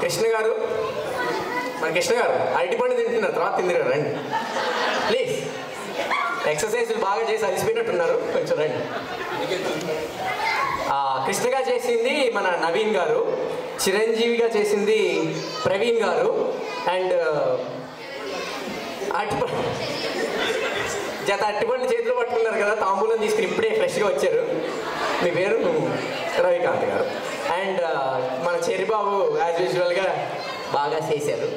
కృష్ణ గారు, మన కృష్ణ గారు అరటిపండు తింటున్నారు, తర్వాత తిందిరు రండి ప్లీజ్. ఎక్సర్సైజులు బాగా చేసి అలసిపోయినట్టున్నారు, కొంచెం రండి. కృష్ణగా చేసింది మన నవీన్ గారు, చిరంజీవిగా చేసింది ప్రవీణ్ గారు, అండ్ అరటిపండు చేతిలో పట్టుకున్నారు కదా, తాంబూలం తీసుకుని ఇప్పుడే ఫ్రెష్గా వచ్చారు. మీ పేరు రవికాంత్ గారు. అండ్ మన చెరిబాబు యాజ్ యూజువల్గా బాగా చేశారు.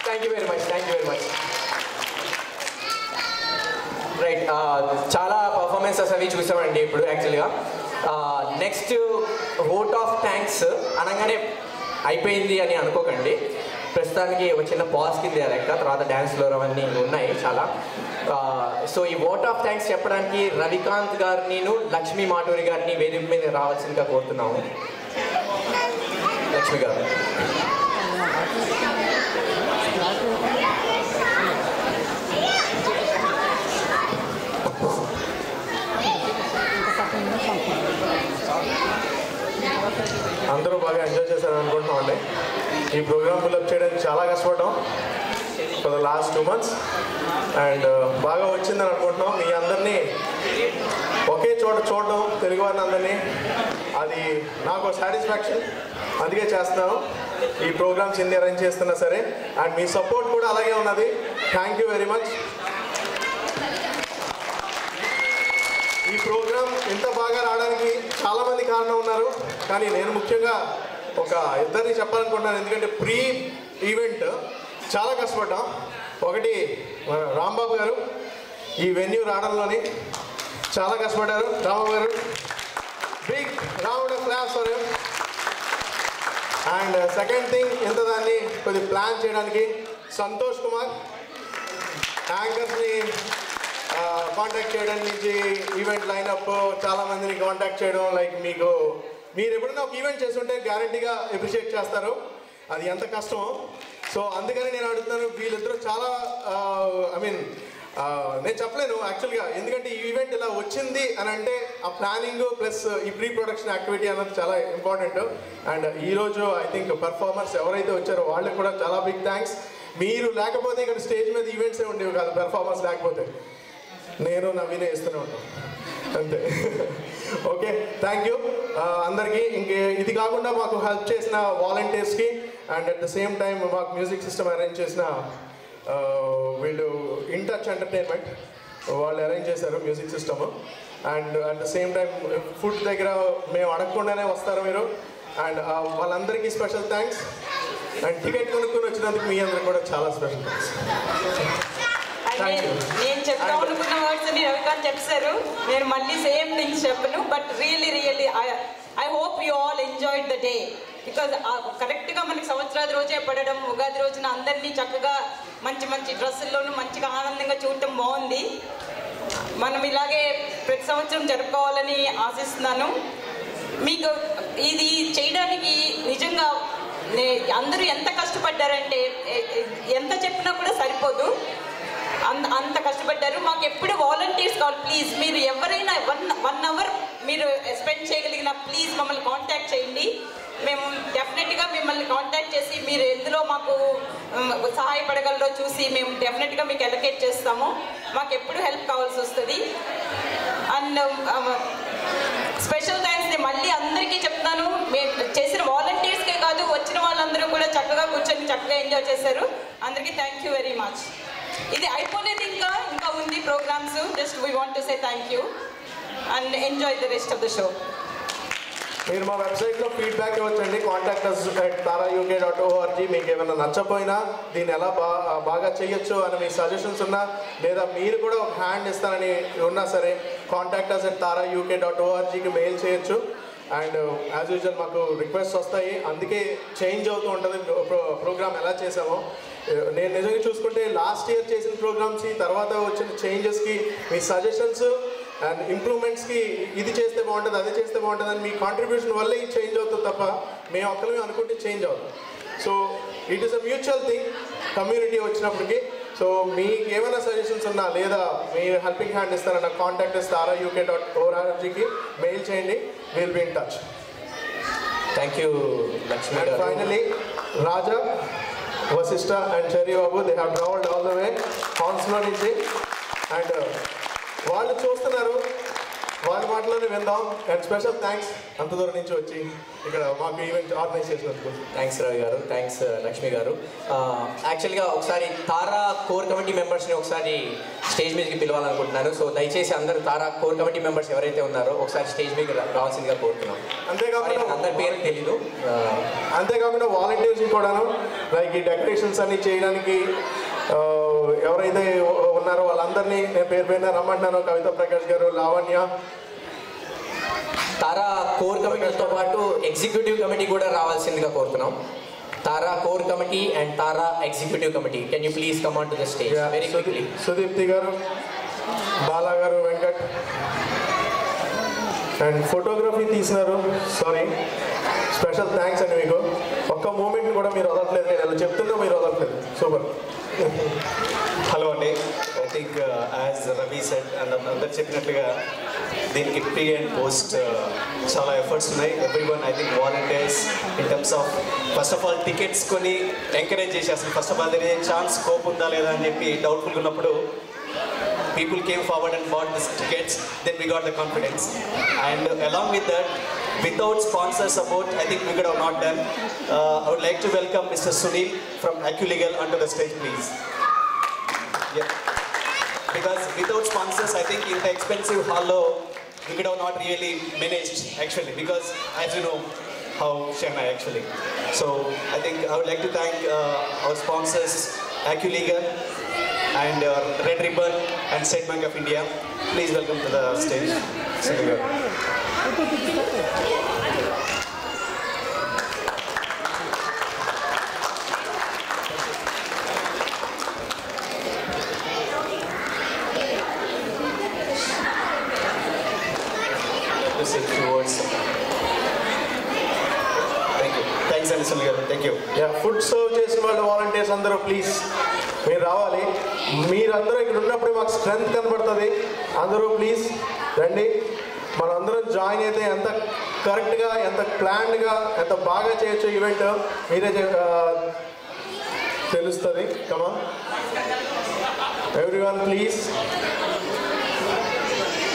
Thank you very much, thank you very much. Right, చాలా పర్ఫార్మెన్సెస్ అవి చూసామండి ఇప్పుడు. యాక్చువల్గా నెక్స్ట్ ఓట్ ఆఫ్ థ్యాంక్స్ అనగానే అయిపోయింది అని అనుకోకండి. ప్రస్తుతానికి ఒక చిన్న పాజ్ కింద లెక్క, తర్వాత డ్యాన్స్లో అవన్నీ ఉన్నాయి చాలా. సో ఈ ఓట్ ఆఫ్ థ్యాంక్స్ చెప్పడానికి రవికాంత్ గారిని, లక్ష్మీ మాటూరి గారిని వేదిక మీద రావాల్సిందిగా కోరుతున్నాము. లక్ష్మి గారు. అందరూ బాగా ఎంజాయ్ చేశారని అనుకుంటున్నాం అండి. ఈ ప్రోగ్రామ్ ఫిల్అప్ చేయడానికి చాలా కష్టపడ్డాం for the last 2 months and బాగా వచ్చిందని అనుకుంటున్నాం. మీ అందరినీ ఒకే చోట చూడడం, తెలుగు వారిని అందరినీ, అది నాకు సాటిస్ఫాక్షన్. అందుకే చేస్తున్నాను ఈ ప్రోగ్రామ్స్ ఎన్ని అరేంజ్ చేస్తున్నా సరే. అండ్ మీ సపోర్ట్ కూడా అలాగే ఉన్నది. Thank you very much. ఈ ప్రోగ్రామ్ ఇంత బాగా రావడానికి చాలామంది కారణం ఉన్నారు, కానీ నేను ముఖ్యంగా ఒక ఇద్దరిని చెప్పాలనుకుంటున్నాను. ఎందుకంటే ప్రీ ఈవెంట్ చాలా కష్టపడ్డాం. ఒకటి రాంబాబు గారు, ఈ వెన్యూ రావడంలోని చాలా కష్టపడ్డారు. Rambabu garu, big round of claps for him. And second thing, ఇంత దాన్ని కొద్దిగా ప్లాన్ చేయడానికి సంతోష్ కుమార్, యాంకర్స్ని కాంటాక్ట్ చేయడం నుంచి ఈవెంట్ లైనప్ చాలామందిని కాంటాక్ట్ చేయడం. లైక్ మీరు ఎప్పుడైనా ఒక ఈవెంట్ చేస్తుంటే గ్యారంటీగా అప్రిషియేట్ చేస్తారు, అది ఎంత కష్టమో. సో అందుకని నేను అడుగుతున్నాను, వీళ్ళిద్దరూ చాలా నేను చెప్పలేను యాక్చువల్గా, ఎందుకంటే ఈ ఈవెంట్ ఇలా వచ్చింది అని అంటే ఆ ప్లానింగ్ ప్లస్ ఈ ప్రీ ప్రొడక్షన్ యాక్టివిటీ అన్నది చాలా ఇంపార్టెంట్. అండ్ ఈరోజు ఐ థింక్ పర్ఫార్మర్స్ ఎవరైతే వచ్చారో వాళ్ళకి కూడా చాలా బిగ్ థ్యాంక్స్. మీరు లేకపోతే ఇక్కడ స్టేజ్ మీద ఈవెంట్సే ఉండేవి కాదు, పెర్ఫార్మర్స్ లేకపోతే. నేను నవీనే ఇస్తూనే ఉంటాను అంతే. ఓకే, థ్యాంక్ యూ అందరికీ. ఇది కాకుండా మాకు హెల్ప్ చేసిన వాలంటీర్స్కి and at the same time మాకు మ్యూజిక్ సిస్టమ్ అరేంజ్ చేసిన వీళ్ళు ఇన్ టచ్ ఎంటర్టైన్మెంట్ వాళ్ళు అరేంజ్ చేశారు music system. And at the same time food దగ్గర మేము అడగకుండానే వస్తారు మీరు. అండ్ వాళ్ళందరికీ స్పెషల్ థ్యాంక్స్. అండ్ టికెట్ కొనుక్కొని వచ్చినందుకు మీ అందరికి కూడా చాలా స్పెషల్ థ్యాంక్స్. నేను చెప్తా అనుకున్న వర్డ్స్ అని రవికాంత్ చెప్పారు, నేను మళ్ళీ సేమ్ థింగ్స్ చెప్పను. But really I hope you all enjoyed the day. Because కరెక్ట్గా మనకి సంవత్సరాది రోజే పడడం, ఉగాది రోజున అందరినీ చక్కగా మంచి మంచి డ్రెస్సుల్లోనూ మంచిగా ఆనందంగా చూడటం బాగుంది. మనం ఇలాగే ప్రతి సంవత్సరం జరుపుకోవాలని ఆశిస్తున్నాను. మీకు ఇది చేయడానికి నిజంగా అందరూ ఎంత కష్టపడ్డారంటే ఎంత చెప్పినా కూడా సరిపోదు, అంత కష్టపడ్డారు. మాకు ఎప్పుడు వాలంటీర్స్ కావాలి. ప్లీజ్ మీరు ఎవరైనా 1 hour మీరు స్పెండ్ చేయగలిగిన ప్లీజ్ మమ్మల్ని కాంటాక్ట్ చేయండి. మేము డెఫినెట్గా మిమ్మల్ని కాంటాక్ట్ చేసి మీరు ఎందులో మాకు సహాయపడగలరో చూసి మేము డెఫినెట్గా మీకు అలొకేట్ చేస్తాము. మాకు ఎప్పుడు హెల్ప్ కావాల్సి వస్తుంది. అండ్ స్పెషల్ థ్యాంక్స్ మళ్ళీ అందరికీ చెప్తాను. మేము చేసిన వాలంటీర్స్కే కాదు, వచ్చిన వాళ్ళందరూ కూడా చక్కగా కూర్చొని చక్కగా ఎంజాయ్ చేశారు. అందరికీ థ్యాంక్ యూ వెరీ మచ్. ఇది అయిపోలేదు, ఇంకా ఉంది programmes. Just we want to say thank you and enjoy the rest of the show. మీరు మా వెబ్సైట్లో ఫీడ్బ్యాక్ ఇవ్వచ్చండి, contact@tarauk.org. మీకు ఏమైనా నచ్చపోయినా దీన్ని ఎలా బాగా చేయొచ్చు అని మీ సజెషన్స్ ఉన్నా, లేదా మీరు కూడా ఒక హ్యాండ్ ఇస్తానని ఉన్నా సరే contact@tarauk.orgకి మెయిల్ చేయొచ్చు. అండ్ యాజ్ యూజువల్ మాకు రిక్వెస్ట్ వస్తాయి, అందుకే చేంజ్ అవుతూ ఉంటుంది ప్రోగ్రామ్ ఎలా చేసామో. నేను నిజంగా చూసుకుంటే లాస్ట్ ఇయర్ చేసిన ప్రోగ్రామ్స్కి తర్వాత వచ్చిన చేంజెస్కి మీ సజెషన్స్ అండ్ ఇంప్రూవ్మెంట్స్కి ఇది చేస్తే బాగుంటుంది, అది చేస్తే బాగుంటుంది అని మీ కాంట్రిబ్యూషన్ వల్లే ఇది చేంజ్ అవుతుంది తప్ప మేము ఒక్కరిమే అనుకుంటే చేంజ్ అవుతుంది. So it is a mutual thing community వచ్చినప్పటికీ. సో మీకు ఏమైనా సజెషన్స్ ఉన్నా లేదా మీరు హెల్పింగ్ హ్యాండ్ ఇస్తారన్న contact@tarauk.orgకి మెయిల్ చేయండి. Will be in touch. Thank you Lakshmi and garu. Finally Raja, Vasishtha and Cherry Babu, they have travelled all the way Hounslow నుంచి. అండ్ వాళ్ళు చూస్తున్నారు, వాళ్ళ మాటలోనే విందాం. అండ్ స్పెషల్ థ్యాంక్స్ అంత దూరం నుంచి వచ్చి ఇక్కడ మాకు ఈవెంట్ ఆర్గనైజ్ చేసినందుకు. థ్యాంక్స్ రవి గారు, థ్యాంక్స్ లక్ష్మి గారు. యాక్చువల్గా ఒకసారి తారా కోర్ కమిటీ మెంబర్స్ని ఒకసారి స్టేజ్ మీదకి పిలవాలనుకుంటున్నాను. సో దయచేసి అందరూ తారా కోర్ కమిటీ మెంబర్స్ ఎవరైతే ఉన్నారో ఒకసారి స్టేజ్ మీదకి రావాల్సిందిగా కోరుతున్నాం. అంతేకాకుండా అందరి పేరు తెలీదు. అంతేకాకుండా వాలంటీర్స్ కూడాను లైక్ ఈ డెకరేషన్స్ అన్ని చేయడానికి ఎవరైతే ఉన్నారో వాళ్ళందరినీ నేను పేరు పైన రమ్మంటున్నాను. కవిత ప్రకాష్ గారు, లావణ్య. తారా కోర్ కమిటీతో పాటు ఎగ్జిక్యూటివ్ కమిటీ కూడా రావాల్సిందిగా కోరుతున్నాం. తారా కోర్ కమిటీ అండ్ తారా executive committee, can you please come on to the stage very quickly. Sudeepthi garu, Bala garu, Venkat. And photography తీసినారు, సారీ, స్పెషల్ థ్యాంక్స్ అండి మీకు. ఒక్క మూమెంట్ కూడా మీరు వదలట్లేదు, నేను ఎలా చెప్తున్నా మీరు వదలట్లేదు. సూపర్. హలో అండి. I think as Ravi said and అందరు చెప్పినట్లుగా దీనికి ప్రీ అండ్ పోస్ట్ చాలా ఎఫర్ట్స్ ఉన్నాయి. Every one I think volunteers in terms of first of all tickets కొని ఎంకరేజ్ చేసి అసలు ఫస్ట్ ఆఫ్ ఆల్ దగ్గర ఛాన్స్ స్కోప్ ఉందా లేదా అని చెప్పి డౌట్ఫుల్గా ఉన్నప్పుడు people came forward and bought these tickets, then we got the confidence. And along with that, without sponsor support, I think we could have not done. I would like to welcome Mr. Sunil from AccuLegal onto the stage, please. Yeah. Because without sponsors, I think in the expensive hall, we could have not really managed actually, because as you know, how Shana actually. So I think I would like to thank our sponsors, AccuLegal and Red Ribbon and State Bank of India. Please welcome to the stage, Sunil. Just a few words. Thank you. Thanks, Sunil. Thank you. Food serve చేసిన వాళ్ళు volunteers అందరూ please మీరు రావాలి. మీరందరూ ఇక్కడ ఉన్నప్పుడు మాకు strength కనబడుతుంది. అందరూ ప్లీజ్ రండి. మనందరం జాయిన్ అయితే ఎంత కరెక్ట్గా, ఎంత ప్లాన్డ్గా, ఎంత బాగా చేయొచ్చు ఈవెంట్ మీరే తెలుస్తుంది. కమా ఎవ్రీవన్ ప్లీజ్.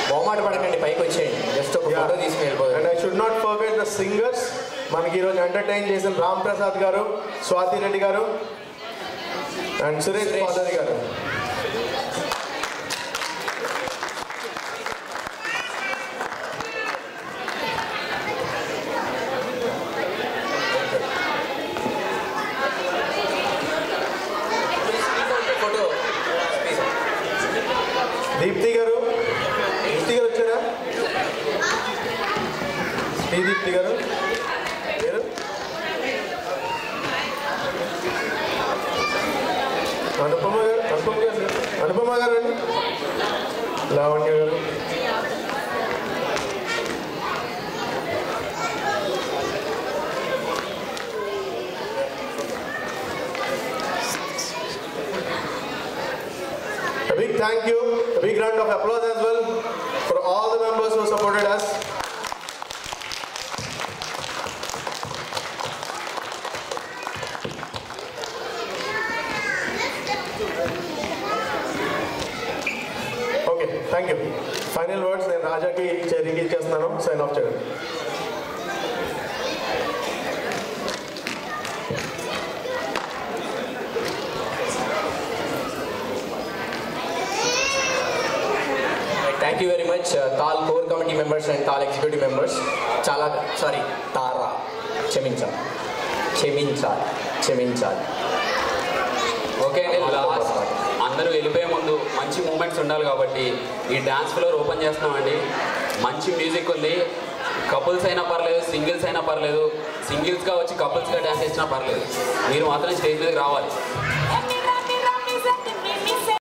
మొహమాట పడకండి, పైకి వచ్చేయండి, జస్ట్ ఒక ఫోటో తీసుకుని వెళ్ళిపోయారు. And I should not forget the singers. మనకి ఈరోజు ఎంటర్టైన్ చేసిన రామ్ ప్రసాద్ గారు, స్వాతి రెడ్డి గారు అండ్ సురేష్ పాదరి గారు. దీప్తి గారు, దీప్తి గారు వచ్చారా? దీప్తి గారు పేరు అనుపమ గారు, అనుపమ గారు అండి, లావణ్య గారు. A big thank you, a big round of applause as well for all the members who supported us. Okay, thank you. Final words, నేను రాజాకి చెర్రీకి ఇచ్చేస్తున్నాను. సైన్ ఆఫ్ చేయండి. Thank you very much TAL core committee members and TAL executive members. చాలా sorry తారా, క్షమించాలి. Okay అండి, last అందరూ వెళ్ళిపోయే ముందు మంచి మూమెంట్స్ ఉండాలి కాబట్టి ఈ డ్యాన్స్ ఫ్లోర్ ఓపెన్ చేస్తున్నామండి. మంచి మ్యూజిక్ ఉంది. కపుల్స్ అయినా పర్లేదు, సింగిల్స్ అయినా పర్లేదు, సింగిల్స్గా వచ్చి కపుల్స్గా డ్యాన్స్ చేసినా పర్లేదు, మీరు మాత్రం స్టేజ్ మీదకి రావాలి.